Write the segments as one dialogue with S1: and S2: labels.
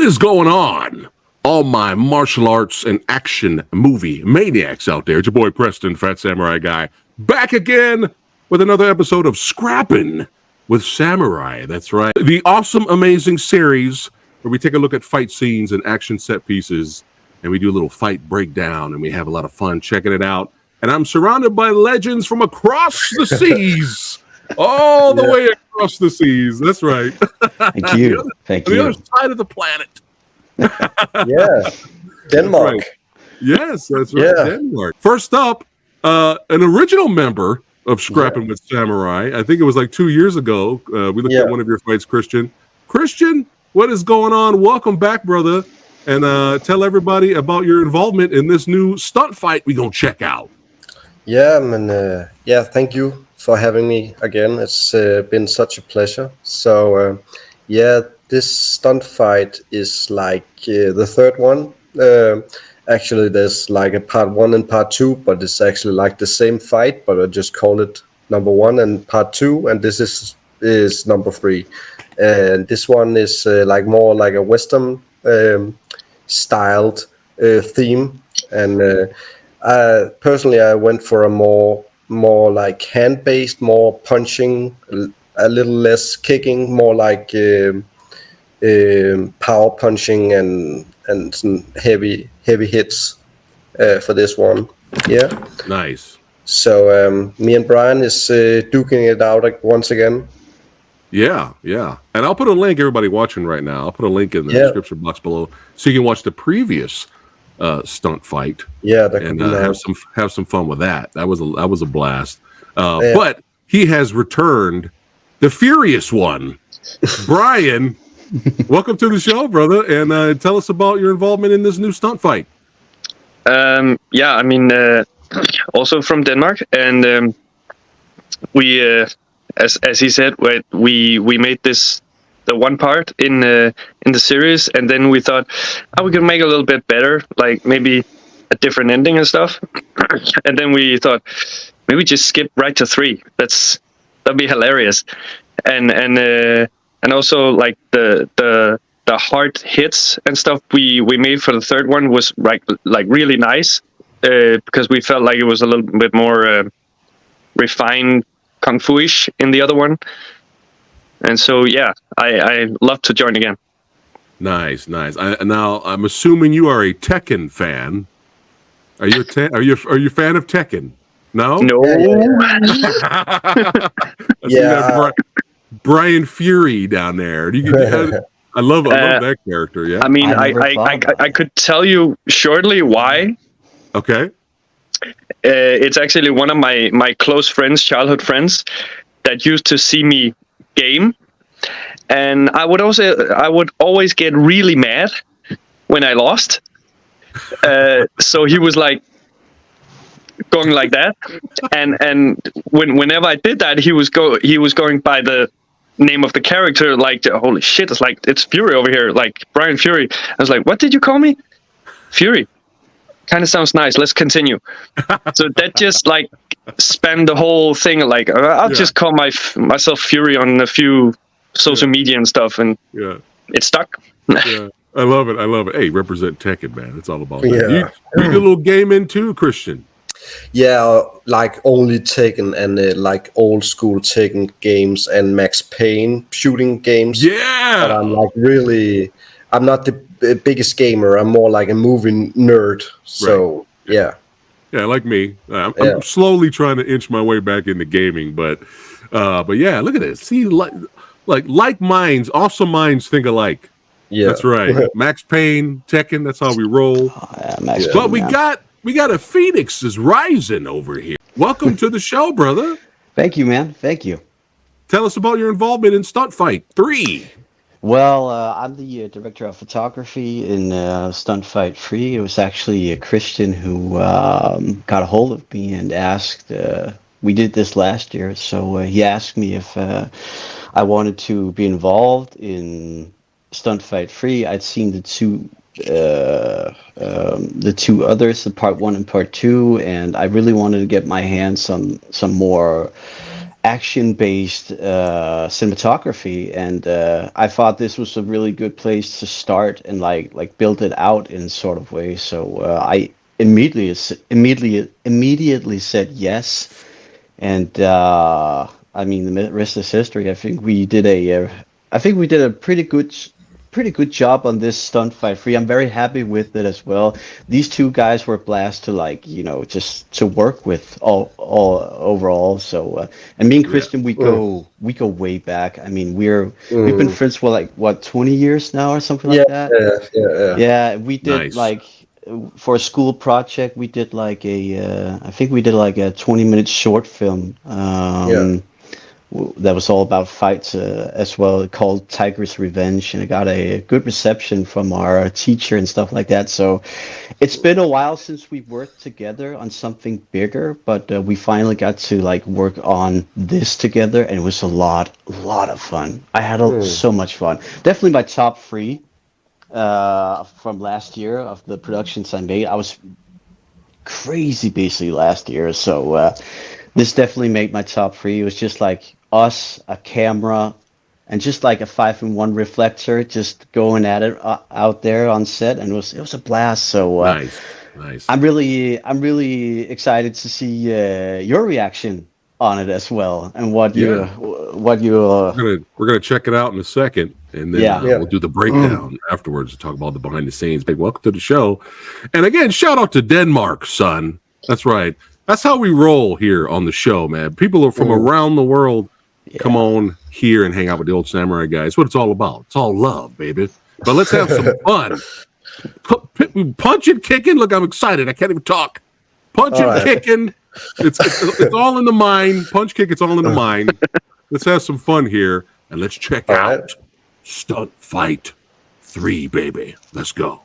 S1: What is going on? All my martial arts and action movie maniacs out there. It's your boy Preston, PhatSamuraiGuy, back again with another episode of Scrappin' with Samurai. That's right. The awesome, amazing series where we take a look at fight scenes and action set pieces, and we do a little fight breakdown, and we have a lot of fun checking it out. And I'm surrounded by legends from across the seas. All the way across the seas. That's right.
S2: Thank you. Thank you.
S1: The other side of the planet.
S3: Denmark.
S1: Right. Yes, that's right. Yeah. Denmark. First up, an original member of Scrappin' with Samurai. I think it was like 2 years ago. We looked at one of your fights, Kristian. Kristian, what is going on? Welcome back, brother. And tell everybody about your involvement in this new stunt fight we're going to check out.
S3: Yeah, man. Thank you for having me again. It's been such a pleasure. So, this stunt fight is like the third one. Actually, there's like a part 1 and part 2, but it's actually like the same fight, but I just call it number 1 and part 2, and this is number 3. And this one is like more like a Western styled theme. And personally, I went for a more like hand-based, more punching, a little less kicking, more like power punching and some heavy hits for this one. Yeah.
S1: Nice.
S3: So me and Brian is duking it out once again.
S1: Yeah. And I'll put a link, everybody watching right now. I'll put a link in the description box below so you can watch the previous stunt fight.
S3: Yeah,
S1: and have some fun with that. That was a blast. But he has returned, the furious one, Brian. Welcome to the show, brother, and tell us about your involvement in this new stunt fight.
S4: Also from Denmark, and we, as he said, we made the one part in the series, and then we thought, we could make it a little bit better, like maybe a different ending and stuff. And then we thought, maybe just skip right to 3. That'd be hilarious, and also like the hard hits and stuff we made for the third one was like really nice, because we felt like it was a little bit more refined kung fu-ish in the other one. And so, I love to join again.
S1: Nice. Now, I'm assuming you are a Tekken fan. Are you a fan of Tekken? No. Brian Fury down there. I love that character. Yeah.
S4: I mean, I could tell you shortly why.
S1: Okay.
S4: It's actually one of my close friends, childhood friends, that used to see me game, and I would always get really mad when I lost. So he was like going like that, and whenever I did that, he was going by the name of the character, like, holy shit, it's Fury over here, like Brian Fury. I was like, what did you call me? Fury. Kind of sounds nice. Let's continue. So that just like spanned the whole thing. Like, I'll just call myself Fury on a few social media and stuff, and it stuck.
S1: Yeah, I love it. Hey, represent Tekken, man. It's all about that. You get a little game in too, Kristian.
S3: Yeah, like only Tekken and like old school Tekken games and Max Payne shooting games.
S1: Yeah,
S3: but I'm not the biggest gamer. I'm more like a movie nerd. So yeah,
S1: like me. I'm slowly trying to inch my way back into gaming, but yeah, look at this. See, like minds, awesome minds think alike. Yeah, that's right. Max Payne, Tekken. That's how we roll.
S2: Max Payne,
S1: but we got a Phoenix is rising over here. Welcome to the show, brother.
S2: Thank you, man. Thank you.
S1: Tell us about your involvement in Stunt Fight 3.
S2: Well, I'm the director of photography in Stunt Fight 3. It was actually Kristian who got a hold of me and asked, we did this last year, so he asked me if I wanted to be involved in Stunt Fight 3. I'd seen the two others, the part 1 and part 2, and I really wanted to get my hands on some more action-based cinematography, and I thought this was a really good place to start and like build it out in sort of way. So I immediately said yes, and I mean the rest is history. I think we did a pretty good job on this stunt fight free. I'm very happy with it as well. These two guys were a blast to like, just to work with all overall. So and me and
S1: Yeah.
S2: Kristian, we go way back. I mean, we've been
S3: Mm.
S2: friends for like what 20 years now or something
S3: Yeah,
S2: like that.
S3: yeah.
S2: Yeah, we did
S1: Nice.
S2: like for a school project, we did like I think we did like a 20-minute short film.
S3: Yeah.
S2: That was all about fights as well, called Tiger's Revenge, and it got a good reception from our teacher and stuff like that. So it's been a while since we worked together on something bigger, but we finally got to like work on this together, and it was a lot of fun. I had
S3: Mm.
S2: so much fun. Definitely my top three from last year of the productions I made. I was crazy busy last year, so this definitely made my top three. It was just like us, a camera, and just like a 5-in-1 reflector, just going at it out there on set, and it was a blast. So
S1: Nice.
S2: I'm really excited to see your reaction on it as well, and
S1: Yeah.
S2: what you
S1: We're gonna check it out in a second, and then
S2: yeah.
S3: Yeah.
S1: we'll do the breakdown afterwards to talk about the behind the scenes. Hey, welcome to the show, and again, shout out to Denmark, son. That's right. That's how we roll here on the show, man. People are from around the world. Come
S2: Yeah.
S1: on here and hang out with the old samurai guys. It's what it's all about. It's all love, baby. But let's have some fun. Punching, kicking. Look, I'm excited. I can't even talk. Punching,
S3: All right.
S1: kicking. It's all in the mind. Punch, kick. It's all in the mind. Let's have some fun here, and let's check
S3: All
S1: out
S3: right.
S1: Stunt Fight 3, baby. Let's go.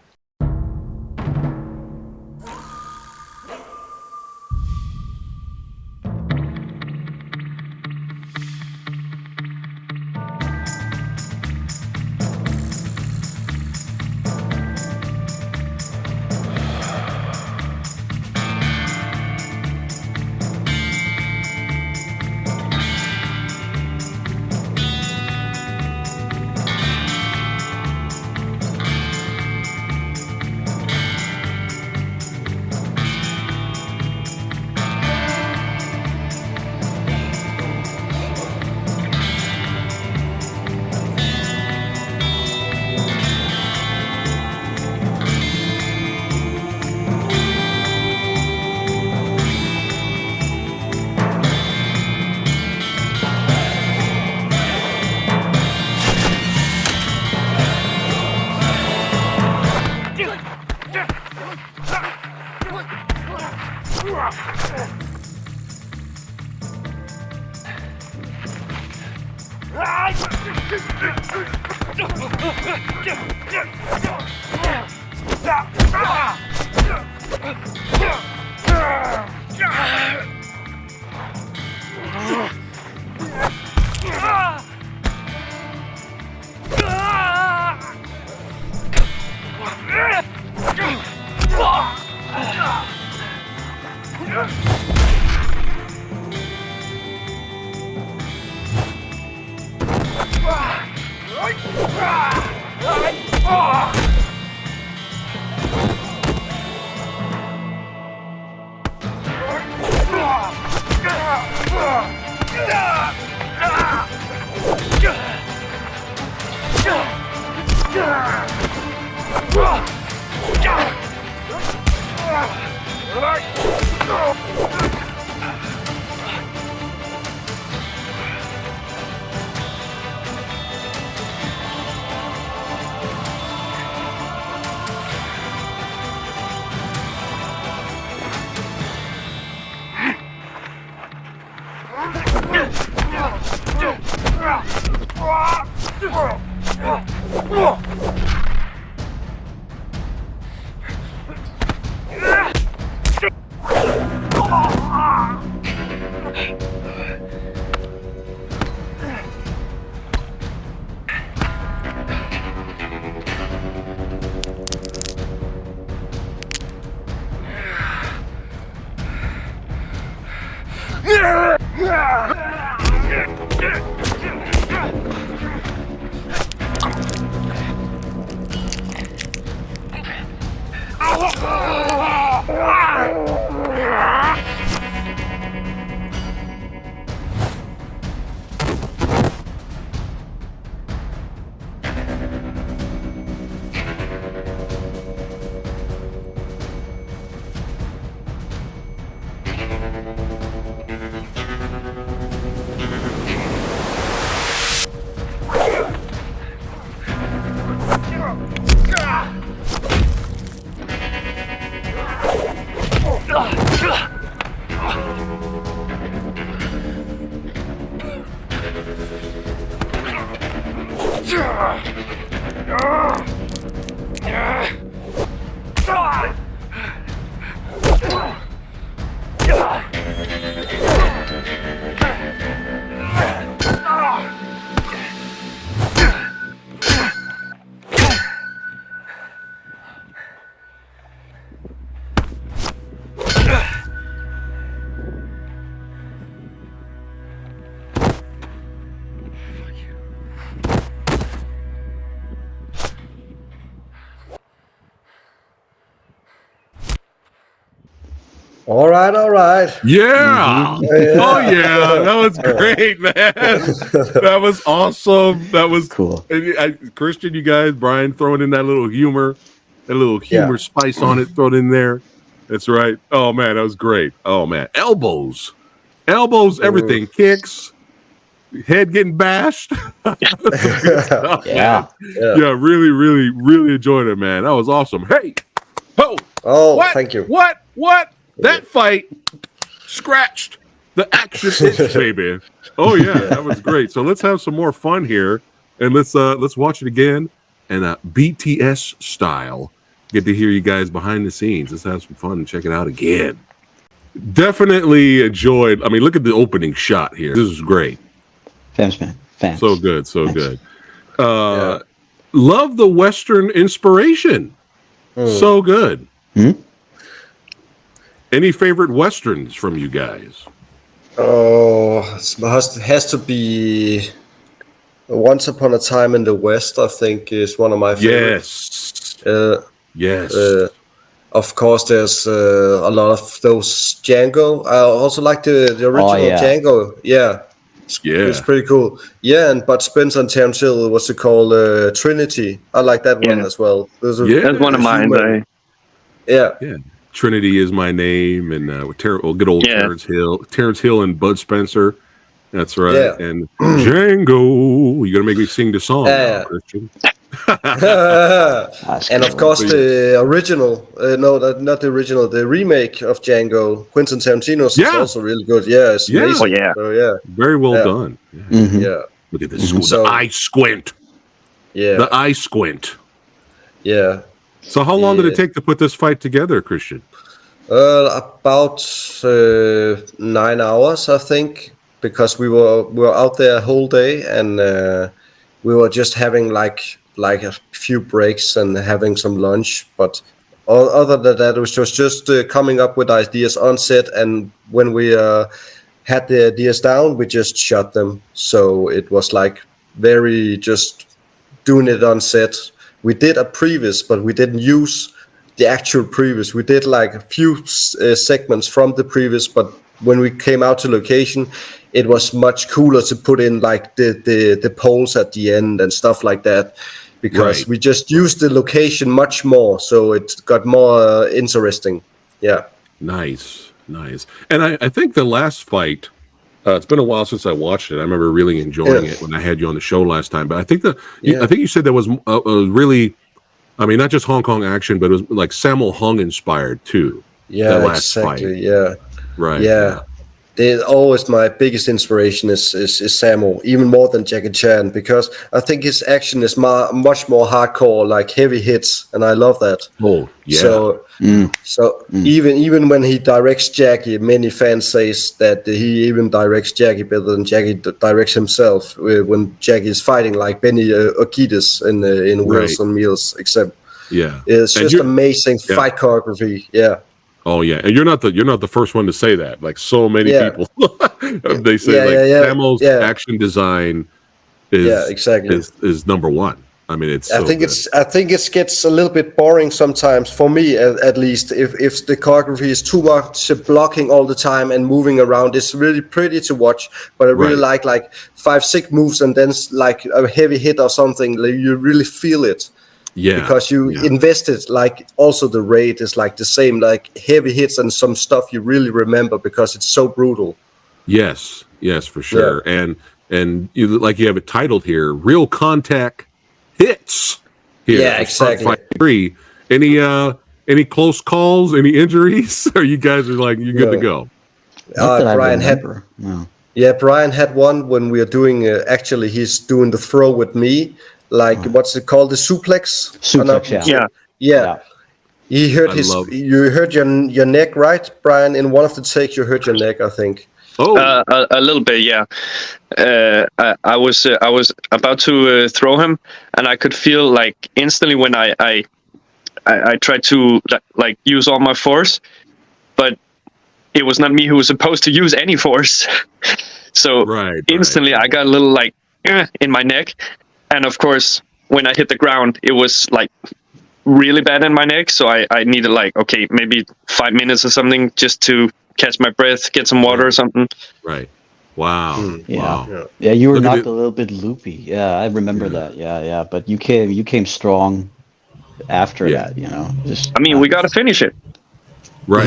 S3: All right.
S1: Yeah. Oh yeah, that was great, man. That was awesome. That was
S2: Cool.
S1: Kristian, you guys, Brian throwing in that little humor
S3: Yeah.
S1: spice on it, throw it in there. That's right. Oh man, that was great. Oh man, elbows, everything, kicks, head getting bashed. Good stuff,
S2: Yeah.
S1: man. Yeah, really enjoyed it, man. That was awesome. Hey,
S3: Oh, thank you.
S1: What? That fight scratched the action itch, baby. Oh yeah, that was great. So let's have some more fun here, and let's watch it again, and BTS style. Get to hear you guys behind the scenes. Let's have some fun and check it out again. Definitely enjoyed. I mean, look at the opening shot here. This is great.
S2: Thanks, man. Thanks.
S1: So good.
S2: Thanks.
S1: Good. Love the Western inspiration. So good. Any favorite Westerns from you guys?
S3: Oh, it has to be Once Upon a Time in the West, I think, is one of my favorites.
S1: Yes.
S3: Of course, there's a lot of those Django. I also like the original Django. Yeah. It's pretty cool. Yeah, and Bud Spencer and Terence Hill, what's it called? Trinity. I like that one as well.
S4: That's one of mine.
S3: Yeah.
S1: Trinity is my name, and good old Terence Hill and Bud Spencer. That's right.
S3: Yeah.
S1: And Django. You're gonna make me sing the song now, Kristian.
S3: And of course the original, not the original, the remake of Django, Quentin Tarantino's is also really good. Yeah, it's amazing. So,
S1: very well done.
S3: Yeah.
S1: Look at this. The eye squint.
S3: Yeah.
S1: The eye squint.
S3: Yeah.
S1: So how long did it take to put this fight together, Kristian?
S3: About 9 hours, I think, because we were out there a whole day, and we were just having like a few breaks and having some lunch. But other than that, it was just coming up with ideas on set, and when we had the ideas down, we just shot them. So it was like very just doing it on set. We did a previs, but we didn't use the actual previs. We did like a few segments from the previs, but when we came out to location, it was much cooler to put in like the poles at the end and stuff like that, because we just used the location much more, so it got more interesting. Yeah. Nice.
S1: And I think the last fight, it's been a while since I watched it. I remember really enjoying it when I had you on the show last time. But I think I think you said that was really, I mean, not just Hong Kong action, but it was like Sammo Hung inspired too.
S3: Yeah,
S1: that last
S3: exactly.
S1: Fight.
S3: Yeah.
S1: Right.
S3: Yeah. Always my biggest inspiration is Sammo, even more than Jackie Chan, because I think his action is much more hardcore, like heavy hits, and I love that.
S1: Oh, yeah.
S3: So even when he directs Jackie, many fans says that he even directs Jackie better than Jackie directs himself. When Jackie is fighting like Benny Urquidez in Wheels on Meals, except it's just amazing fight choreography. Yeah.
S1: Oh yeah, and you're not the first one to say that. Like so many people, they say Samuel's action design is
S3: exactly.
S1: is number one. I mean, it's.
S3: I think it gets a little bit boring sometimes for me, at least. If the choreography is too much blocking all the time and moving around, it's really pretty to watch. But I really like 5-6 moves and then like a heavy hit or something. Like, you really feel it. Yeah. Because you invested. Like also the raid is like the same. Like heavy hits and some stuff you really remember because it's so brutal.
S1: Yes, for sure. Yeah. And you have it titled here, Real Contact Hits. Here,
S3: yeah, exactly.
S1: Fight 3. Any close calls? Any injuries? Or you guys are like you're good to go?
S2: Brian had. No.
S3: Yeah, Brian had one when we are doing. Actually, he's doing the throw with me. Like what's it called? The suplex. Yeah. He hurt you hurt your neck, right, Brian? In one of the takes, you hurt your neck, I think.
S4: Oh, a little bit, yeah. I was about to throw him, and I could feel like instantly when I tried to like use all my force, but it was not me who was supposed to use any force. So instantly I got a little like in my neck, and of course when I hit the ground, it was like really bad in my neck. So I needed like maybe 5 minutes or something just to catch my breath, get some water or something.
S1: Right. Wow.
S2: Yeah, you were knocked a little bit loopy. Yeah, I remember that. Yeah. But you came strong after that, you know.
S4: We got to finish it.
S1: Right.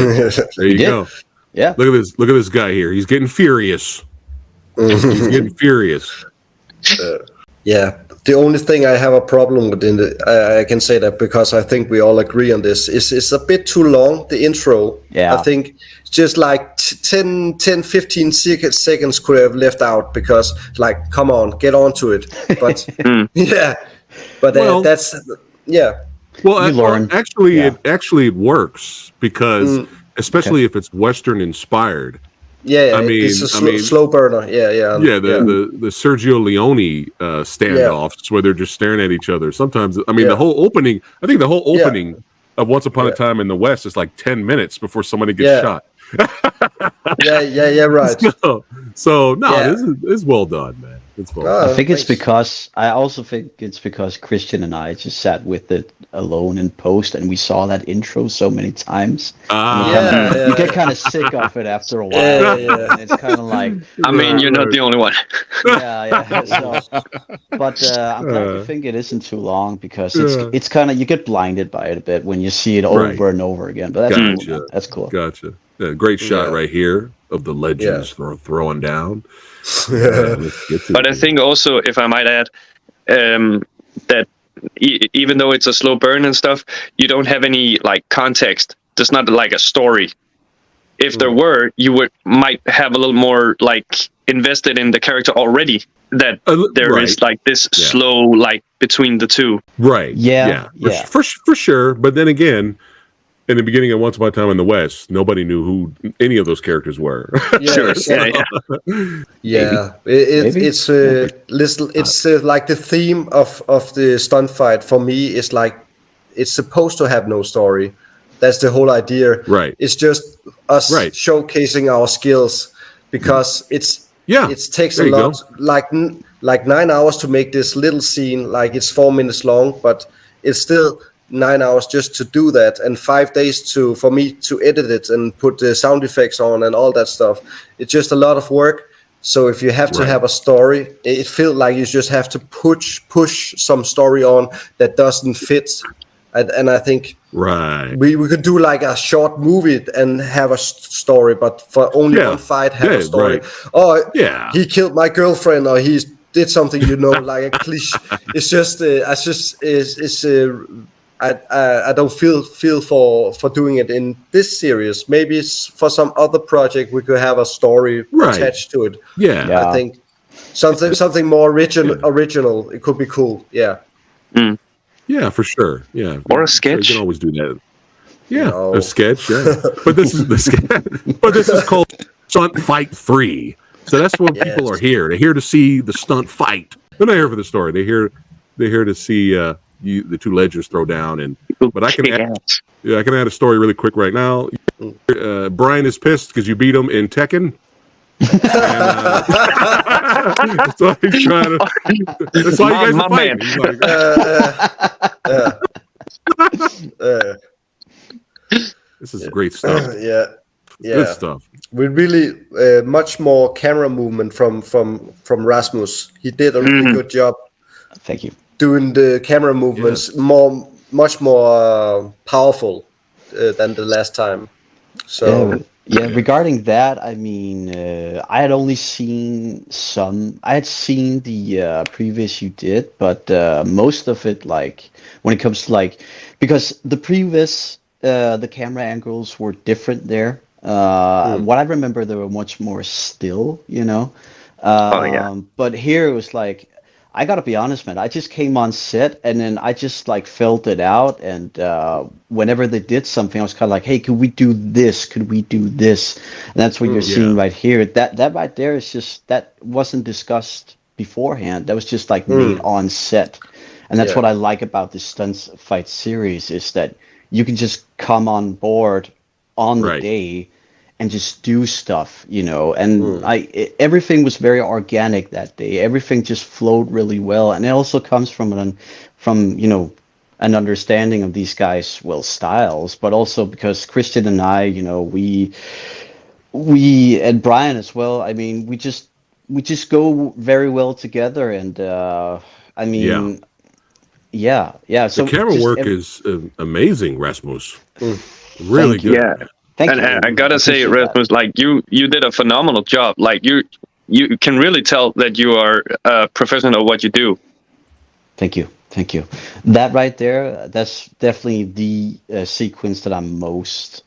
S1: There you go.
S2: Yeah.
S1: Look at this guy here. He's getting furious. He's getting furious.
S3: Yeah. The only thing I have a problem with I can say that because I think we all agree on this, is it's a bit too long, the intro.
S2: Yeah.
S3: I think just like 15 seconds could have left out because like, come on, get on to it. But that's.
S1: Well, actually, it works because especially if it's Western inspired.
S3: Yeah, I mean, it's a slow burner. Yeah.
S1: The Sergio Leone standoffs where they're just staring at each other. Sometimes, the whole opening. I think the whole opening of Once Upon a Time in the West is like 10 minutes before somebody gets shot.
S3: Right.
S1: So this is well done, man. It's well done.
S2: I think it's because Kristian and I just sat with it alone in post, and we saw that intro so many times. You get kind of sick of it after a while. And it's kind of like.
S4: You're not the only one.
S2: Yeah. So, but I'm glad to think it isn't too long because it's kind of you get blinded by it a bit when you see it over and over again. But that's cool. That's cool.
S1: Gotcha. Yeah, great shot right here of the legends throwing down. But
S4: I think also, if I might add, that even though it's a slow burn and stuff, you don't have any like context. There's not like a story. If there were, you might have a little more like invested in the character already. That there is like this slow like between the two.
S1: Right. Yeah. For sure. But then again, in the beginning of Once Upon a Time in the West, nobody knew who any of those characters were.
S3: It's like the theme of the stunt fight for me is like it's supposed to have no story. That's the whole idea.
S1: Right.
S3: It's just us showcasing our skills because it takes a lot, like 9 hours to make this little scene. Like it's 4 minutes long, but it's still 9 hours just to do that, and 5 days for me to edit it and put the sound effects on and all that stuff. It's just a lot of work. So if you have to have a story, it feels like you just have to push some story on that doesn't fit. And I think we could do like a short movie and have a story, but for only one fight have a story. He killed my girlfriend, or he did something, like a cliche. It's just I don't feel for doing it in this series. Maybe for some other project we could have a story attached to it. I think something more original. It could be cool.
S1: Yeah, for sure. Yeah,
S4: or a sketch.
S1: You can always do that. Yeah, a sketch. Yeah, but this is the sketch. But this is called Stunt Fight 3. So that's what people are here. They're here to see the stunt fight. They're not here for the story. They're here to see the two legends throw down. And but I can
S4: Kick
S1: add,
S4: ass.
S1: I can add a story really quick right now. Brian is pissed because you beat him in Tekken. And, so he's trying to. That's why you guys
S4: My
S1: are fighting. He's like, this is great stuff.
S3: Yeah.
S1: Good stuff.
S3: We really much more camera movement from Rasmus. He did a really good job.
S2: Thank you.
S3: Doing the camera movements much more powerful than the last time. So
S2: yeah. Regarding that, I mean, I had only seen some. I had seen the previous you did, but most of it, like when it comes to like, because the previous the camera angles were different there. What I remember, they were much more still, you know. But here it was like, I gotta be honest, man. I just came on set and then I just like felt it out. And whenever they did something, I was kind of like, "Hey, could we do this? Could we do this?" And that's what you're seeing right here. That right there is just, that wasn't discussed beforehand. That was just like made on set. And that's what I like about the Stunts fight series, is that you can just come on board on the day and just do stuff, you know. And everything was very organic that day. Everything just flowed really well, and it also comes from you know, an understanding of these guys' styles, but also because Kristian and I, you know, we and Brian as well. I mean, we just go very well together, and I mean, yeah. So
S1: the camera work is amazing, Rasmus. Really good.
S4: Yeah.
S2: Thank
S4: and
S2: you.
S4: I gotta say, Rasmus, like you did a phenomenal job. Like you can really tell that you are a professional at what you do.
S2: Thank you. That right there, that's definitely the sequence that I'm most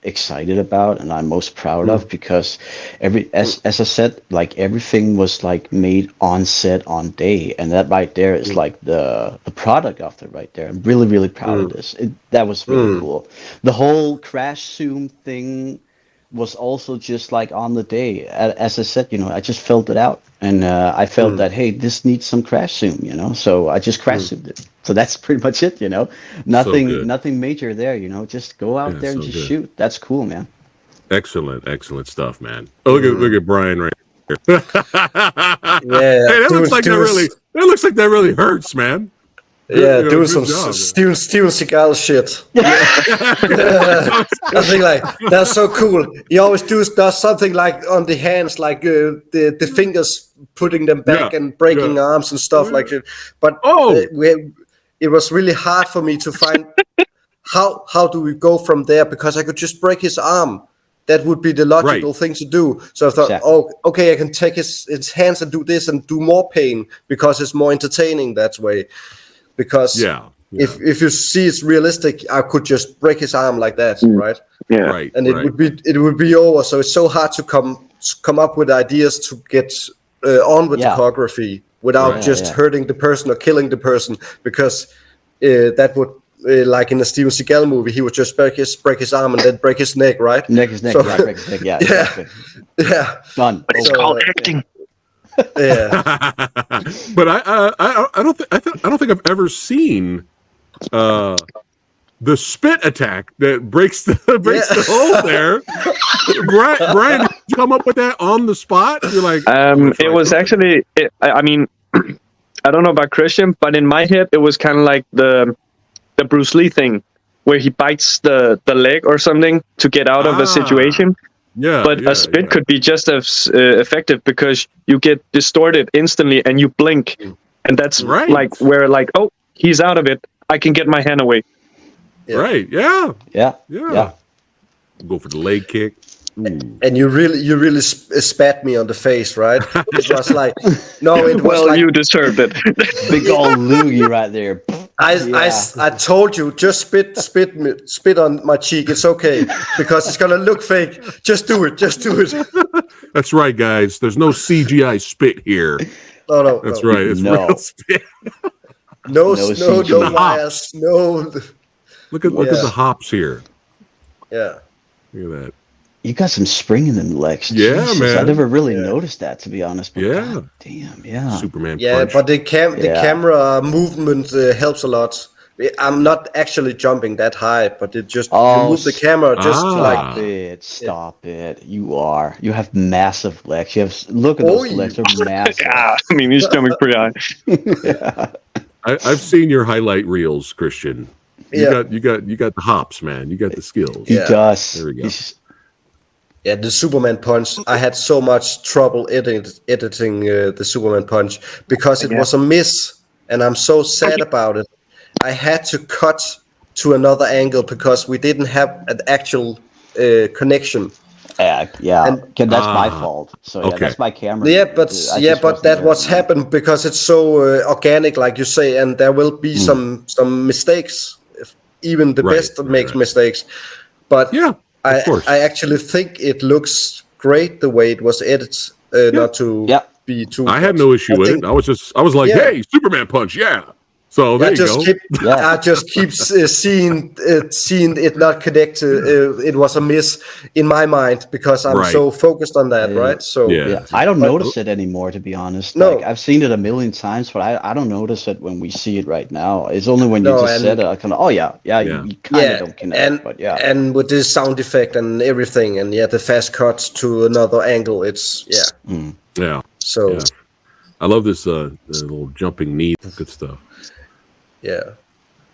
S2: excited about and I'm most proud of, because as I said, like everything was like made on set on day, and that right there is like the product of it right there. I'm really, really proud of this. That was really cool. The whole crash zoom thing was also just like on the day. As I said, you know, I just felt it out, and I felt that, hey, this needs some crash zoom, you know, so I just crash zoomed it. So that's pretty much it, you know. Nothing major there, you know. Just go out there and just shoot. That's cool, man.
S1: Excellent stuff, man. Oh, look at Brian right here.
S3: yeah,
S1: hey, that looks like that really hurts, man.
S3: Yeah,
S1: do
S3: doing some Steven Seagal shit. I think like that's so cool. He always does something like on the hands, like the fingers, putting them back and breaking arms and stuff like that. But it was really hard for me to find how do we go from there, because I could just break his arm. That would be the logical thing to do. So I thought, okay, I can take his hands and do this and do more pain, because it's more entertaining that way. Because if you see it's realistic, I could just break his arm like that, right?
S4: Yeah,
S1: right.
S3: And it would be over. So it's so hard to come up with ideas to get on with the choreography without just hurting the person or killing the person, because that would, like in a Steven Seagal movie, he would just break his arm and then break his neck, right?
S2: Break his neck, exactly.
S3: Yeah.
S2: Done.
S4: But it's called acting.
S3: Yeah.
S1: But I don't think I've ever seen the spit attack that breaks the hole there. Brian, did you come up with that on the spot? You're like,
S4: it was actually. I mean, I don't know about Kristian, but in my head, it was kind of like the Bruce Lee thing, where he bites the leg or something to get out of a situation.
S1: Yeah,
S4: but a spit could be just as effective, because you get distorted instantly and you blink, and that's like where like, oh, he's out of it. I can get my hand away.
S3: Yeah.
S1: Right? Yeah. Go for the leg kick. Ooh.
S3: And you really spat me on the face, right? It was like, no, it was like,
S4: you deserved it.
S2: Big old loogie right there.
S3: I told you, just spit on my cheek. It's okay, because it's gonna look fake. Just do it.
S1: That's right, guys. There's no CGI spit here.
S3: No.
S1: That's right. It's real spit.
S3: No wires. No.
S1: Look at the hops here.
S3: Yeah.
S1: Look at that.
S2: You got some spring in them legs.
S1: Yeah,
S2: Jesus,
S1: man.
S2: I never really noticed that, to be honest. But
S1: Yeah.
S2: God damn, yeah.
S1: Superman
S3: Yeah,
S1: punch.
S3: but the
S2: Yeah.
S3: camera movement helps a lot. I'm not actually jumping that high, but it just you
S2: Oh,
S3: move the camera just to like.
S2: Stop it. You have massive legs. Look at
S3: Oh,
S2: those legs. They're massive.
S4: Yeah, I mean, he's jumping pretty high.
S2: Yeah.
S1: I've seen your highlight reels, Kristian. You
S3: Yeah.
S1: got the hops, man. You got the skills.
S2: He
S3: Yeah.
S2: does.
S1: There we go.
S3: Yeah, the Superman punch. I had so much trouble editing the Superman punch because it was a miss, and I'm so sad about it. I had to cut to another angle because we didn't have an actual connection.
S2: Yeah.
S3: And-
S2: Okay, that's my fault. So yeah,
S1: Okay.
S2: that's my camera.
S3: Yeah, but
S2: I just wasn't
S3: that
S2: there.
S3: what's happened because it's so organic, like you say, and there will be some mistakes. Even the best makes mistakes, but
S1: Yeah, of course.
S3: I actually think it looks great the way it was edited. Not to be too.
S1: I had no issue with it. I was like,
S3: Yeah.
S1: hey, Superman punch, yeah. So there
S3: I
S1: you
S3: just
S1: go.
S3: keep seeing it not connect. It was a miss in my mind because I'm so focused on that, right? So
S1: Yeah.
S2: I don't notice it anymore, to be honest.
S3: No.
S2: Like, I've seen it a million times, but I don't notice it when we see it right now. It's only when you
S3: No,
S2: just
S3: and-
S2: said it, I kind of, you kind of don't connect,
S3: and with this sound effect and everything, and the fast cuts to another angle, it's
S1: Yeah.
S3: So
S1: Yeah. I love this the little jumping knee. Good stuff.
S3: yeah,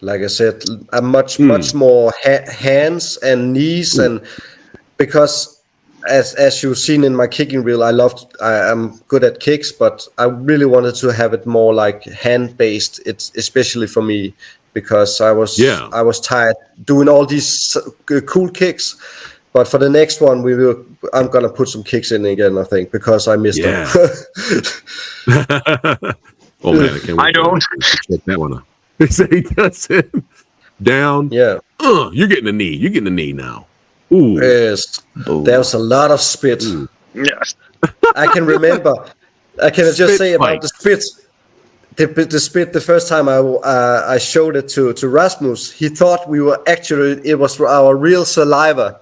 S3: like I said, I'm much more hands and knees, and because as you've seen in my kicking reel, I'm good at kicks, but I really wanted to have it more like hand based. It's especially for me because I was tired doing all these cool kicks. But for the next one, I'm gonna put some kicks in again, I think, because I missed them.
S1: Oh man, I can't wait.
S4: I don't.
S1: to check that one out. He does it down.
S3: Yeah.
S1: You're getting a knee. You're getting a knee now. Ooh.
S3: Yes. There's a lot of spit.
S4: Yes.
S3: I can remember. I can just
S1: Spit
S3: say about the spit. The spit. The first time I showed it to Rasmus, he thought it was our real saliva.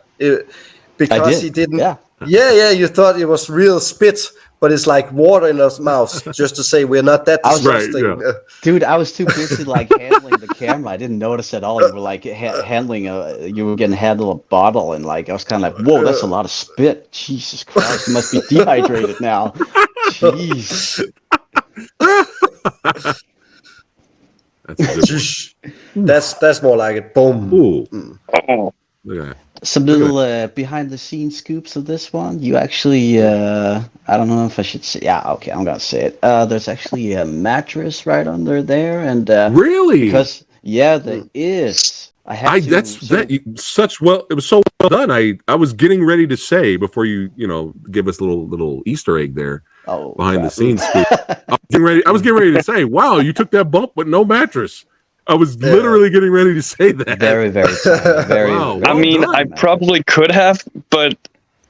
S3: Because he didn't. Yeah. You thought it was real spit, but it's like water in his mouth. Just to say we're not that disgusting.
S2: Dude, I was too busy like handling the camera. I didn't notice at all. You were like handling you were getting handle a bottle, and like I was kind of like, whoa, that's a lot of spit. Jesus Christ, you must be dehydrated now. Jeez.
S3: That's more like it. Boom.
S1: Ooh.
S4: Oh.
S1: Look at that.
S2: Some little behind the scenes scoops of this one. You actually, I don't know if I should say. Yeah, okay, I'm gonna say it. There's actually a mattress right under there, and
S1: really,
S2: because there is. It
S1: was so well done. I was getting ready to say before you give us a little Easter egg there. Behind the scenes scoop. I was getting ready to say, wow, you took that bump with no mattress. I was literally getting ready to say that.
S2: Very, very, very.
S1: Wow.
S4: I mean, I probably could have, but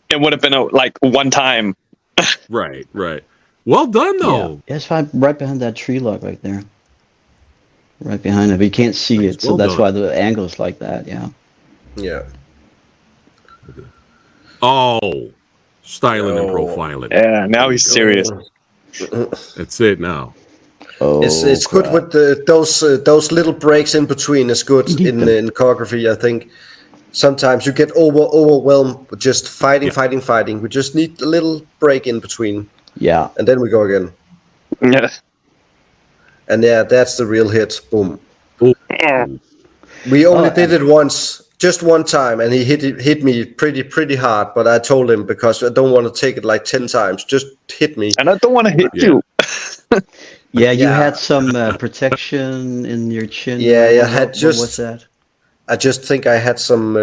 S4: it would have been like one time.
S1: Right. Well done, though.
S2: Yeah, it's right behind that tree log right there. Right behind it, but you can't see it, so that's why the angle is like that. Yeah.
S3: Yeah.
S1: Oh, styling and profiling.
S4: Yeah, now he's serious.
S1: That's it now.
S3: It's good with those little breaks in between. Is good in choreography. I think sometimes you get overwhelmed with just fighting. We just need a little break in between.
S2: Yeah,
S3: and then we go again.
S4: Yeah,
S3: and that's the real hit. Boom.
S1: Ooh.
S3: We only did it once, just one time, and he hit me pretty hard. But I told him because I don't want to take it like 10 times. Just hit me.
S4: And I don't want to hit you.
S2: Yeah, you had some protection in your chin.
S3: Yeah,
S2: what was that?
S3: I just think I had some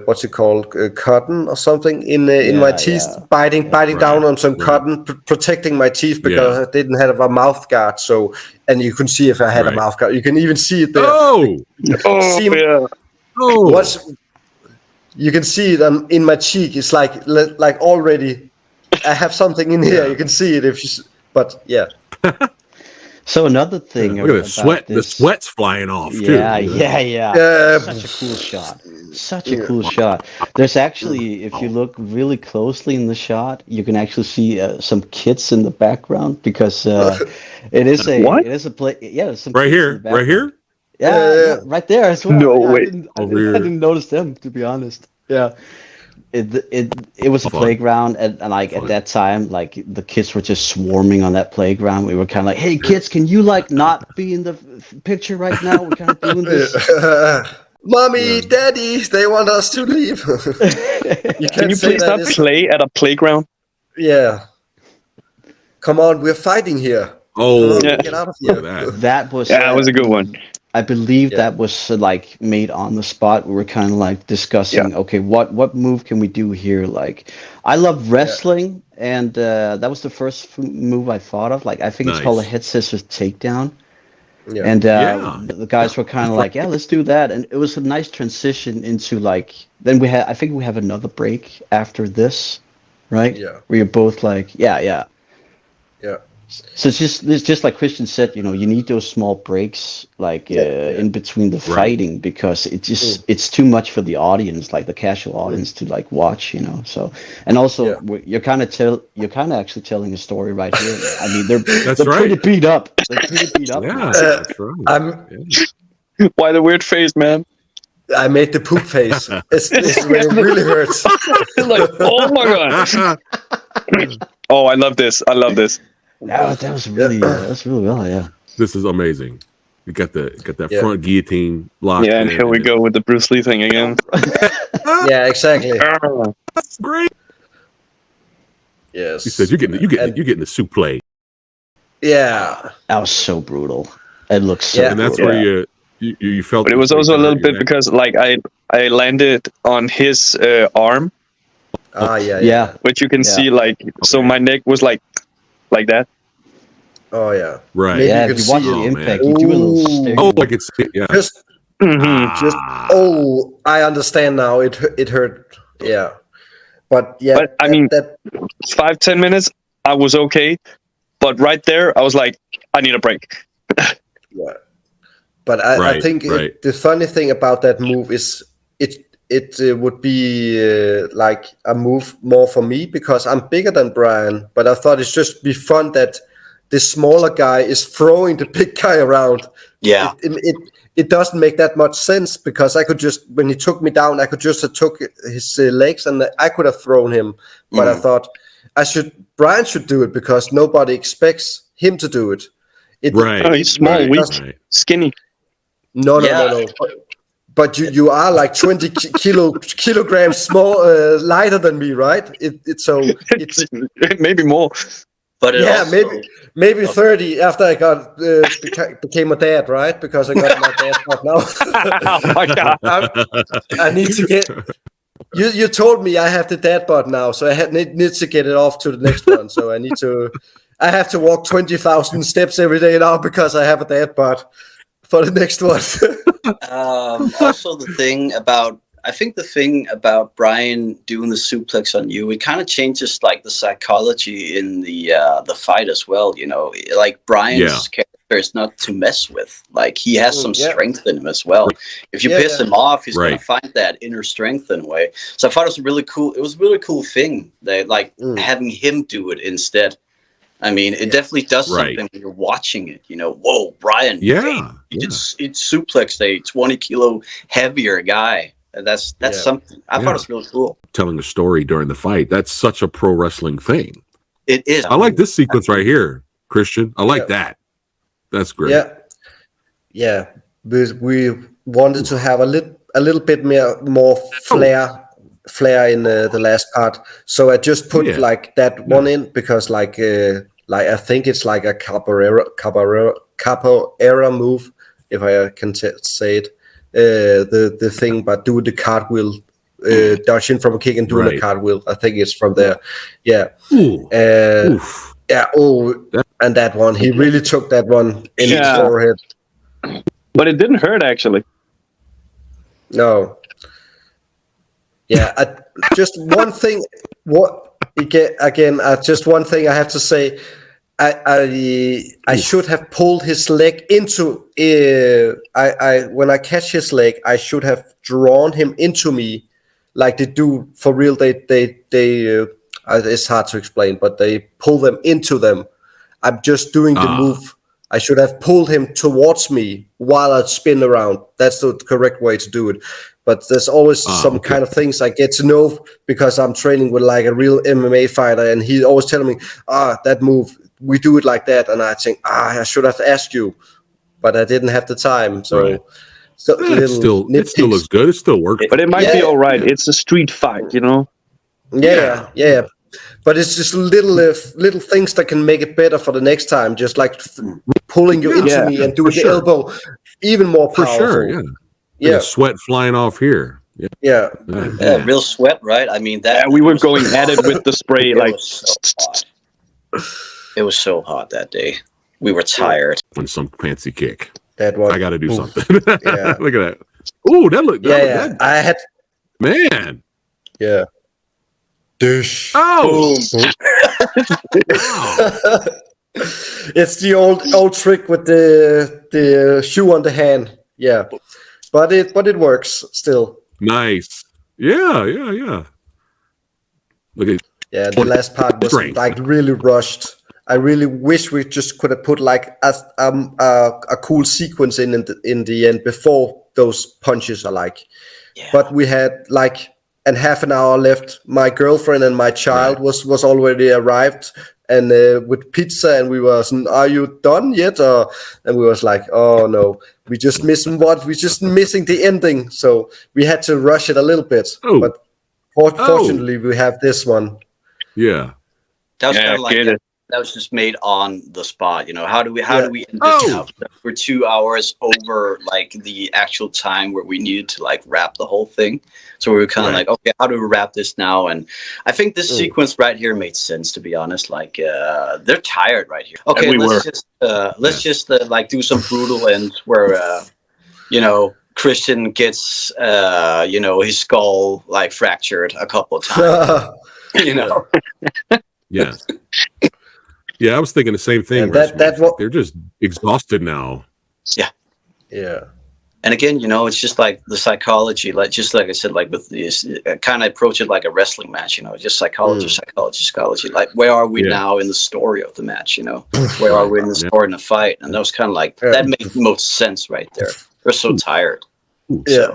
S3: what's it called, cotton or something in my teeth, biting down on some cotton, protecting my teeth because I didn't have a mouth guard. So, and you can see if I had a mouth guard. You can even see it there. You can see it in my cheek. It's like already I have something in here. You can see it but yeah.
S2: So another thing
S1: Look at the
S2: about
S1: sweat. The
S2: this,
S1: sweat's flying off too.
S2: yeah. Such a cool shot. Such a cool shot. There's actually, if you look really closely in the shot, you can actually see some kids in the background because it is a play. Yeah, there's some
S1: Right
S2: kids in the
S1: here, right
S2: background.
S1: here.
S2: Yeah, right there as well.
S4: No
S2: Yeah,
S4: way.
S2: I
S1: Over here.
S2: didn't notice them, to be honest. Yeah. It was a
S1: Fun.
S2: playground, and like
S1: Fun.
S2: at that time, like the kids were just swarming on that playground. We were kind of like, "Hey, kids, can you like not be in the picture right now? We're kind of doing this."
S3: Mommy, daddy, they want us to leave.
S4: Can you please not play at a playground?
S3: Yeah. Come on, we're fighting here.
S1: Oh,
S4: Yeah.
S3: Get out of
S1: look
S3: here.
S1: at that.
S2: That was
S4: Yeah, that was a good one.
S2: I believe that was like made on the spot. We were kind of like discussing, okay, what move can we do here? Like, I love wrestling, and that was the first move I thought of. Like, I think it's called a
S1: Nice.
S2: head scissors takedown.
S3: Yeah.
S2: And
S1: Yeah.
S2: the guys were kind of like, yeah, let's do that. And it was a nice transition into like, then I think we have another break after this, right?
S3: Yeah.
S2: Where you're both like, yeah.
S3: Yeah.
S2: So it's just like Kristian said, you know, you need those small breaks, like in between the fighting, because it's too much for the audience, like the casual audience, to like watch, you know. So, and also you're kind of actually telling a story right here. I mean, they're pretty beat up. They're pretty beat up.
S1: Yeah, that's right.
S4: Why the weird face, man?
S3: I made the poop face. It's when it really hurts.
S4: Like, oh my god. Oh, I love this. I love this.
S2: No, that was really well, yeah.
S1: This is amazing. You got that front guillotine lock.
S4: Yeah, and here we go with the Bruce Lee thing again.
S3: Yeah, exactly.
S1: That's great.
S3: Yes.
S1: He says you're getting the suplex.
S3: Yeah.
S2: That was so brutal. It looks so
S1: and that's
S2: brutal.
S1: where you felt.
S4: But it was also a little bit because like I landed on his arm.
S3: Yeah.
S4: Which you can see like so my neck was like that.
S3: Oh yeah.
S1: Right.
S3: Maybe
S2: Yeah,
S3: you
S2: if
S3: can
S2: you watch
S3: see
S2: the
S3: it.
S2: impact, you do a little stare.
S1: Oh, I could see it. Yeah.
S3: Just I understand now. It hurt. Yeah. But yeah.
S4: But I mean 5-10 minutes I was okay. But right there I was like, I need a break.
S3: Yeah. But I think the funny thing about that move is it would be like a move more for me because I'm bigger than Brian, but I thought it's just be fun that this smaller guy is throwing the big guy around.
S5: Yeah.
S3: It doesn't make that much sense because I could just, when he took me down, I could just have took his legs and I could have thrown him. But I thought Brian should do it because nobody expects him to do it.
S4: He's small, weak, skinny.
S3: No. But you are like 20 kilograms small, lighter than me, right? It's
S4: maybe more.
S5: But
S3: maybe 30 after I got became a dad, right? Because I got my dad bod now.
S4: Oh my god!
S3: I need to get. You told me I have the dad bod now, so I need to get it off to the next one. So I have to walk 20,000 steps every day now because I have a dad bod for the next one.
S5: Also, I think the thing about Brian doing the suplex on you, it kind of changes like the psychology in the fight as well. You know, like Brian's character is not to mess with. Like he has some strength in him as well. If you piss him off, he's gonna find that inner strength in a way. So I thought it was really cool. It was a really cool thing that like having him do it instead. I mean, it definitely does something when you're watching it. You know, whoa, Brian! It's suplex a 20 kilo heavier guy. That's something I thought it was really cool.
S1: Telling a story during the fight. That's such a pro wrestling thing.
S5: It is.
S1: I like this sequence right here, Kristian. I like that. That's great.
S3: Yeah. We wanted to have a little bit more flair in the last part, so I just put like that one in because like I think it's like a capoeira move, if I can say it. The thing about doing the cartwheel, dodging from a kick and doing a cartwheel. I think it's from there. Yeah. And that one, he really took that one in his forehead.
S4: But it didn't hurt actually.
S3: No. Yeah, just one thing. Just one thing I have to say. I should have pulled his leg into. When I catch his leg, I should have drawn him into me, like they do for real. It's hard to explain, but they pull them into them. I'm just doing the move. I should have pulled him towards me while I spin around. That's the correct way to do it. But there's always some kind of things I get to know because I'm training with like a real MMA fighter, and he's always telling me, that move, we do it like that. And I think, I should have asked you, but I didn't have the time. So,
S1: Right. It still looks good. It still works.
S4: But it might be all right. It's a street fight, you know?
S3: Yeah. But it's just little things that can make it better for the next time. Just like pulling you into me and doing the elbow even more powerful.
S1: For sure, yeah. Sweat flying off here.
S3: Yeah.
S5: Real sweat, right? I mean, that
S4: we were going at it with the spray, like.
S5: It was so hot that day. We were tired.
S1: On some fancy kick.
S3: That one.
S1: I got to do something.
S3: Yeah.
S1: Look at that. Ooh, that looked.
S3: I had.
S1: Man.
S3: Yeah. Dish.
S1: Oh.
S3: It's the old trick with the shoe on the hand. Yeah. But it works still.
S1: Nice. Yeah. Look at.
S3: Yeah, the last part was like really rushed. I really wish we just could have put like a cool sequence in the end before those punches are like. Yeah. But we had like half an hour left. My girlfriend and my child was already arrived, and with pizza, and we was, are you done yet? And we was like, oh no, we just missing the ending. So we had to rush it a little bit. Oh. But fortunately, we have this one.
S1: Yeah.
S5: That was kind of like that was just made on the spot. You know, how do we end this now? We're 2 hours over like the actual time where we needed to like wrap the whole thing. So we were kind of like, okay, how do we wrap this now? And I think this sequence right here made sense, to be honest. Like they're tired right here. Okay, let's just like do some brutal ends where Kristian gets his skull like fractured a couple of times.
S1: Yeah. Yeah, I was thinking the same thing. They're just exhausted now.
S3: Yeah.
S5: And again, it's just like the psychology, like I said, like with this, kind of approach it like a wrestling match, just psychology. Like, where are we now in the story of the match? Where are we in the story in the fight? And that was kind of like that made the most sense right there. We're so tired.
S3: Yeah.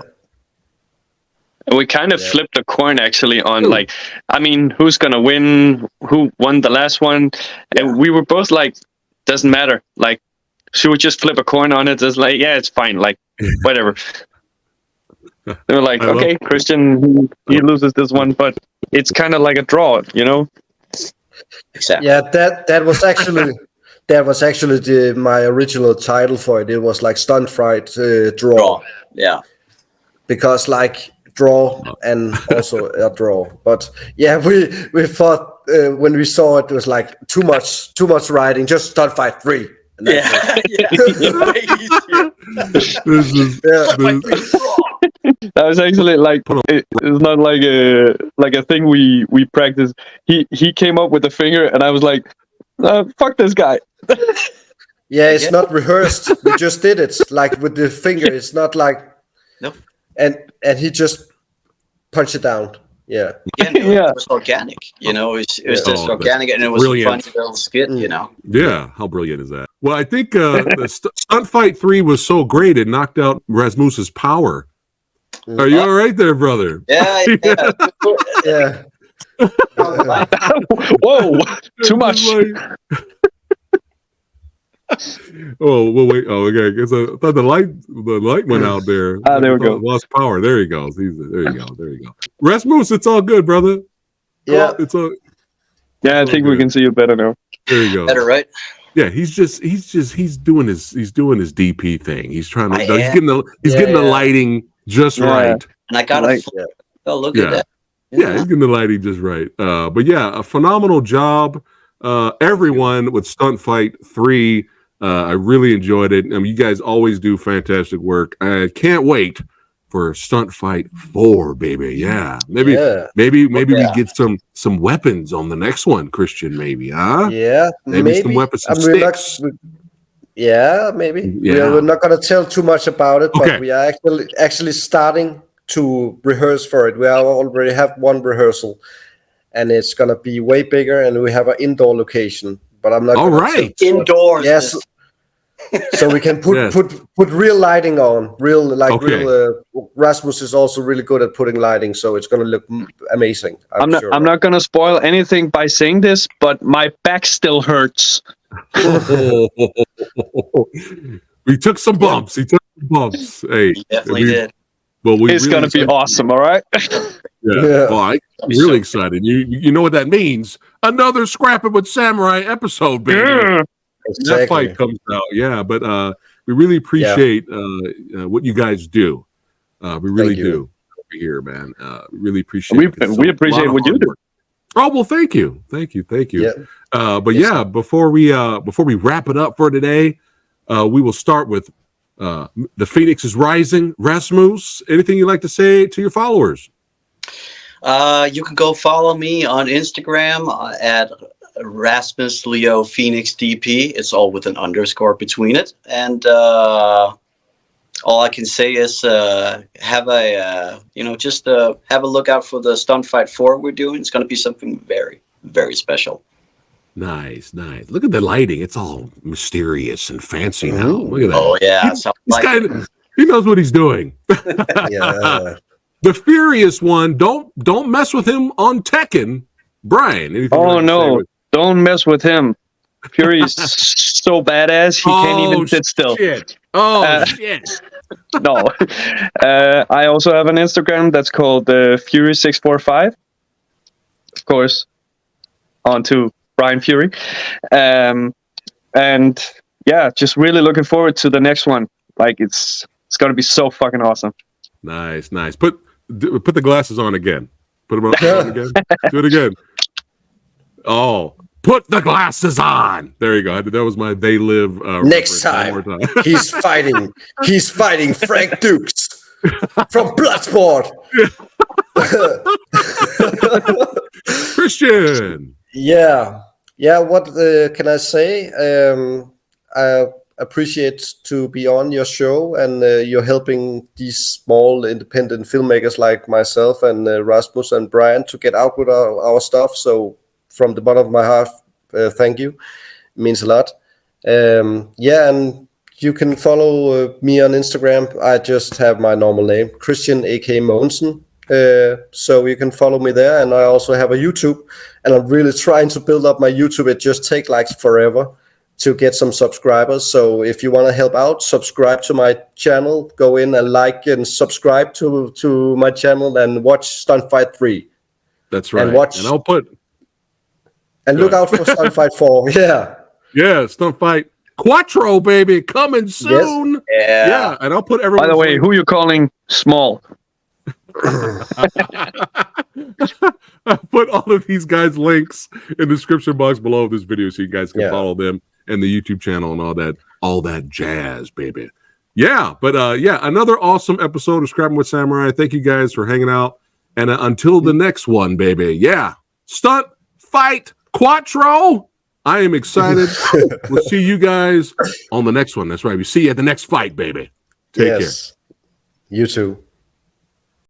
S4: And we kind of flipped a coin actually on like, I mean, who's gonna win? Who won the last one? And we were both like, doesn't matter. Like, should we just flip a coin on it? It's like, yeah, it's fine. Like, whatever. They were like, okay, Kristian, he loses this one, but it's kind of like a draw,
S5: Exactly.
S3: Yeah, that was actually my original title for it. It was like Stunt Fight Draw.
S5: Yeah.
S3: Because like draw and also a draw. But yeah, we thought when we saw it, it was like too much riding. Just Stunt Fight 3.
S4: That was actually like it's not like a thing we practice. He came up with the finger, and I was like, "Fuck this guy."
S3: Yeah, it's not rehearsed. We just did it like with the finger. It's not like
S5: nope.
S3: And he just punched it down. Yeah.
S5: It was organic. It was just organic, and it was a funny little skit.
S1: Yeah, how brilliant is that? Well, I think the Stunt Fight 3 was so great it knocked out Rasmus's power. Are you all right there, brother?
S5: Yeah.
S3: Yeah.
S4: Whoa! Too much.
S1: Oh, well, wait. Oh, okay. Because I thought the light went out there.
S4: There we go.
S1: Lost power. There he goes. There you go. Rasmus, it's all good, brother.
S3: Yeah,
S1: it's all.
S4: Yeah, I think we can see you better now.
S1: There you go.
S5: Better, right?
S1: Yeah, he's doing his DP thing. He's trying to. He's getting the lighting just right.
S5: And I got look at that.
S1: Yeah, he's getting the lighting just right. But yeah, a phenomenal job. Everyone with Stunt Fight 3. I really enjoyed it. I mean, you guys always do fantastic work. I can't wait for Stunt Fight 4, baby. Yeah. Maybe
S3: Yeah.
S1: we
S5: Yeah.
S1: get some weapons on the next one, Kristian, maybe, huh?
S3: Yeah,
S1: Maybe some weapons, some
S3: we're not.
S1: sticks.
S3: Yeah, maybe.
S1: Yeah.
S3: We're not going to tell too much about it,
S1: Okay.
S3: but we are actually starting to rehearse for it. We already have one rehearsal, and it's going to be way bigger, and we have an indoor location. But I'm not
S1: All
S3: going to tell
S1: right.
S3: too much.
S5: Indoors.
S3: Yes. So we can
S1: Yes.
S3: put real lighting on,
S1: Okay.
S3: Rasmus is also really good at putting lighting, so it's going to look amazing. I'm sure.
S4: I'm not gonna spoil anything by saying this, but my back still hurts.
S1: We took some bumps. He took some bumps. Hey,
S5: He definitely did.
S1: Well,
S4: It's gonna be awesome, all right?
S1: Yeah.
S3: Yeah.
S1: Well, I'm really excited. You know what that means? Another Scrapping with Samurai episode, baby.
S4: Yeah.
S1: That fight comes out. Yeah, but we really appreciate what you guys do. We really do over here, man. We really appreciate it.
S4: We appreciate what you do.
S1: Oh well, thank you.
S3: Yeah.
S1: But yeah, before we wrap it up for today, we will start with the Phoenix is rising. Rasmus, anything you'd like to say to your followers?
S5: You can go follow me on Instagram at Rasmus Leo Phoenix DP. It's all with an underscore between it. And all I can say is have a have a look out for the Stunt Fight 4 we're doing. It's going to be something very, very special.
S1: Nice. Look at the lighting; it's all mysterious and fancy now. Look at that.
S5: Oh yeah,
S1: This guy, he knows what he's doing.
S3: Yeah.
S1: The Furious one, don't mess with him on Tekken, Brian. Anything
S4: Oh no, don't mess with him. Fury's so badass he can't even sit still.
S1: Shit. Shit.
S4: No. I also have an Instagram that's called Fury645. Of course, on to Brian Fury. And yeah, just really looking forward to the next one. Like it's going to be so fucking awesome.
S1: Nice. Put the glasses on again. Put them on again. Do it again. Oh, put the glasses on. There you go. That was my They Live.
S3: Next time, he's fighting Frank Dukes from Bloodsport.
S1: Kristian.
S3: Yeah. What can I say? I appreciate to be on your show, and you're helping these small independent filmmakers like myself and Rasmus and Brian to get out with our stuff. So from the bottom of my heart, thank you. It means a lot. And you can follow me on Instagram. I just have my normal name, Kristian, aka Mogensen. So you can follow me there, and I also have a YouTube, and I'm really trying to build up my YouTube. It just takes like forever to get some subscribers. So if you want to help out, subscribe to my channel, go in and like and subscribe to my channel and watch Stunt Fight 3.
S1: That's right.
S3: And
S1: I'll put
S3: look out for Stunt Fight 4.
S1: Yeah, Stunt Fight Quattro, baby, coming soon.
S5: Yes.
S1: Yeah, and I'll put everyone.
S4: By the way, who you calling small?
S1: I put all of these guys' links in the description box below this video so you guys can follow them and the YouTube channel and all that jazz, baby. Yeah, but another awesome episode of Scrapping with Samurai. Thank you guys for hanging out, and until the next one, baby. Yeah, Stunt Fight Quattro. I am excited. We'll see you guys on the next one. That's right. We see you at the next fight, baby. Take care.
S3: You too.